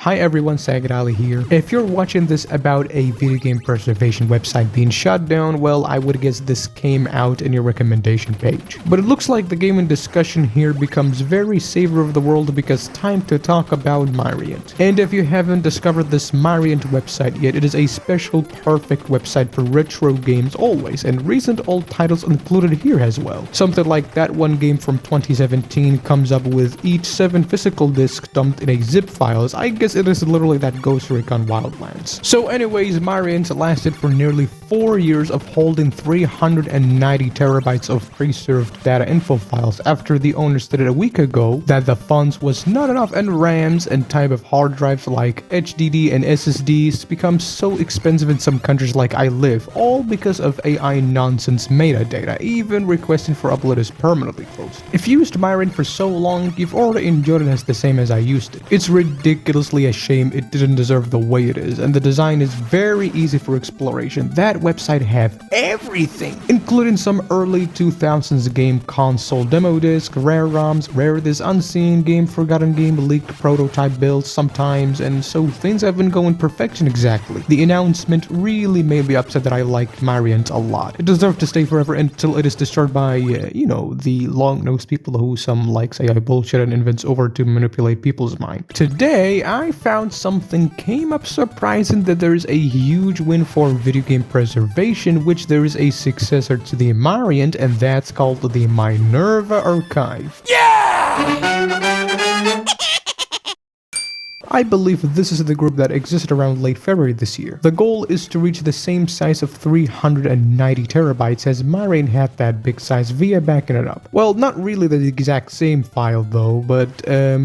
Hi everyone, Sagadali here. If you're watching this about a video game preservation website being shut down, well, I would guess this came out in your recommendation page. But it looks like the game in discussion here becomes very savior of the world because time to talk about Myrient. And if you haven't discovered this Myrient website yet, it is a special perfect website for retro games always, and recent old titles included here as well. Something like that one game from 2017 comes up with each 7 physical discs dumped in a zip files. I guess it is literally that Ghost Recon Wildlands. So anyways, Myrient lasted for nearly 4 years of holding 390 terabytes of preserved data info files after the owner stated a week ago that the funds was not enough and RAMs and type of hard drives like HDD and SSDs become so expensive in some countries like I live, all because of AI nonsense metadata, even requesting for upload is permanently closed. If you used Myrient for so long, you've already enjoyed it as the same as I used it. It's ridiculously a shame it didn't deserve the way it is, and the design is very easy for exploration. That website have everything, including some early 2000s game console demo disc, rare ROMs, rare this unseen game, forgotten game, leaked prototype builds sometimes, and so things have been going perfection exactly. The announcement really made me upset that I liked Myrient a lot. It deserved to stay forever until it is destroyed by, the long-nosed people who some like say I bullshit and invents over to manipulate people's mind. Today, I found something came up surprising that there is a huge win for video game preservation, which there is a successor to the Myrient, and that's called the Minerva Archive. Yeah! I believe this is the group that existed around late February this year. The goal is to reach the same size of 390 terabytes as Myrient had that big size via backing it up. Well, not really the exact same file though, but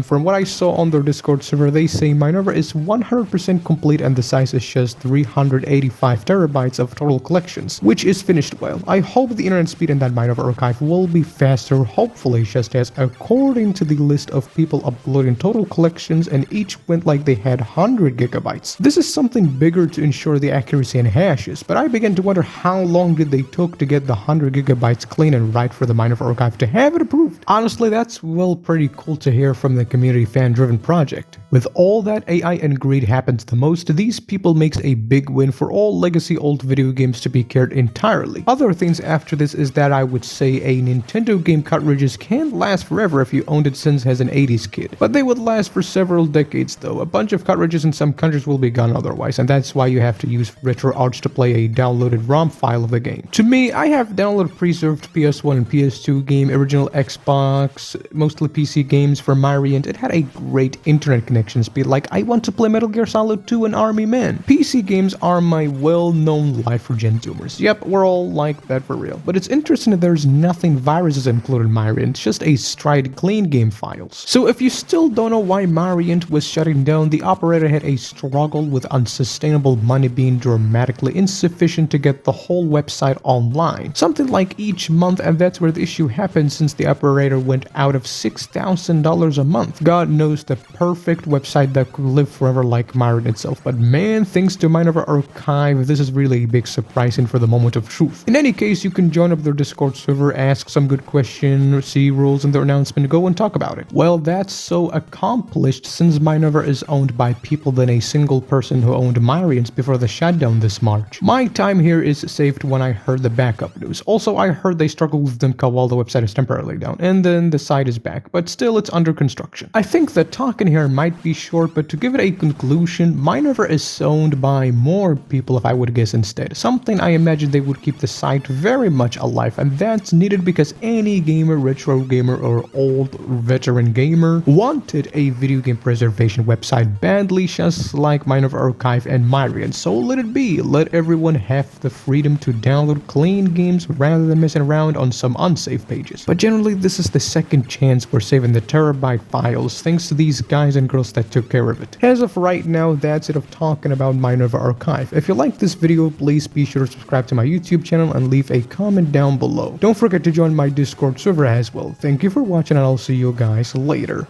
from what I saw on their Discord server, they say Minerva is 100% complete and the size is just 385 terabytes of total collections, which is finished well. I hope the internet speed in that Minerva archive will be faster, hopefully just as according to the list of people uploading total collections and each went like they had 100 gigabytes. This is something bigger to ensure the accuracy and hashes, but I began to wonder how long did they took to get the 100 gigabytes clean and right for the Minerva archive to have it approved. Honestly, that's well pretty cool to hear from the community fan-driven project. With all that AI and greed happens the most, these people makes a big win for all legacy old video games to be cared entirely. Other things after this is that I would say a Nintendo game cartridges can't last forever if you owned it since as an 80s kid, but they would last for several decades though. A bunch of cartridges in some countries will be gone otherwise, and that's why you have to use RetroArch to play a downloaded ROM file of the game. To me, I have downloaded preserved PS1 and PS2 game, original Xbox, mostly PC games for Myrient. It had a great internet connection speed, like I want to play Metal Gear Solid 2 and Army Man. PC games are my well-known life for Gen Zoomers. Yep, we're all like that for real. But it's interesting that there's nothing viruses included in Myrient, just a straight clean game files. So if you still don't know why Myrient was shutting down, the operator had a struggle with unsustainable money being dramatically insufficient to get the whole website online. Something like each month, and that's where the issue happened since the operator went out of $6,000 a month. God knows the perfect website that could live forever like Myrient itself, but man, thanks to Minerva Archive, this is really a big surprise and for the moment of truth. In any case, you can join up their Discord server, ask some good questions, see rules in their announcement, go and talk about it. Well, that's so accomplished since Minerva is owned by people than a single person who owned Myrient before the shutdown this March. My time here is saved when I heard the backup news. Also, I heard they struggled with Dimka while the website is temporarily down, and then the site is back, but still it's under construction. I think the talk in here might be short, but to give it a conclusion, Minerva is owned by more people if I would guess instead. Something I imagine they would keep the site very much alive, and that's needed because any gamer, retro gamer, or old veteran gamer wanted a video game preservation website badly, just like Minerva Archive and Myrient. So let it be. Let everyone have the freedom to download clean games rather than messing around on some unsafe pages. But generally, this is the second chance we're saving the terabyte files thanks to these guys and girls that took care of it. As of right now, that's it of talking about Minerva Archive. If you like this video, please be sure to subscribe to my YouTube channel and leave a comment down below. Don't forget to join my Discord server as well. Thank you for watching and I'll see you guys later.